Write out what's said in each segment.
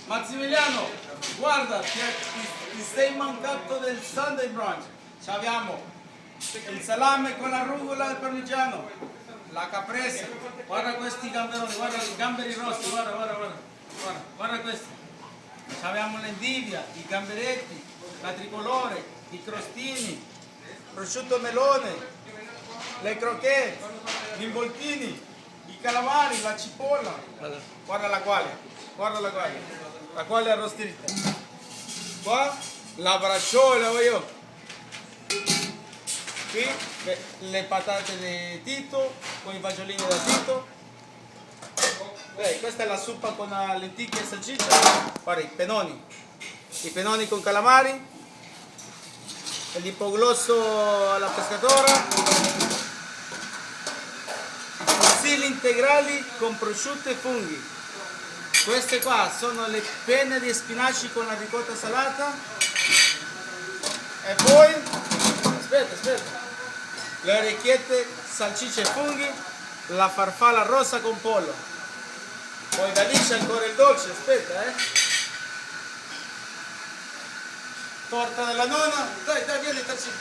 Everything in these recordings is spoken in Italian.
Massimiliano, guarda, ti sei mancato del Sunday brunch. Ci abbiamo il salame con la rucola e il parmigiano, la caprese, guarda questi gamberoni, guarda i gamberi rossi, guarda questi. Ci abbiamo l'endivia, i gamberetti, la tricolore, i crostini, prosciutto melone, le crocchette, gli involtini, i calamari, la cipolla. Guarda la quale arrostita. Qua la bracciola voglio. Qui le patate di Tito, con i fagiolini da Tito. Questa è la zuppa con lenticchie e salsiccia. Guarda i penoni con calamari, l'ippoglosso alla pescatora, i fusilli integrali con prosciutto e funghi. Queste qua sono le penne di spinaci con la ricotta salata e poi, aspetta, le orecchiette, salsicce e funghi, la farfalla rossa con pollo. Poi da lì c'è ancora il dolce, aspetta. Torta della nonna, dai, vieni Tarsino.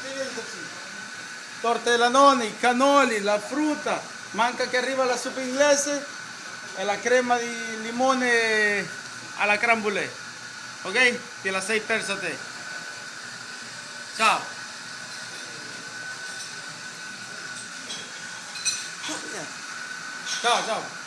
Torta della nonna, i cannoli, la frutta, manca che arriva la zuppa inglese e la crema di limone alla crème brûlée. Ok? Te la sei persa te. Ciao. Ciao.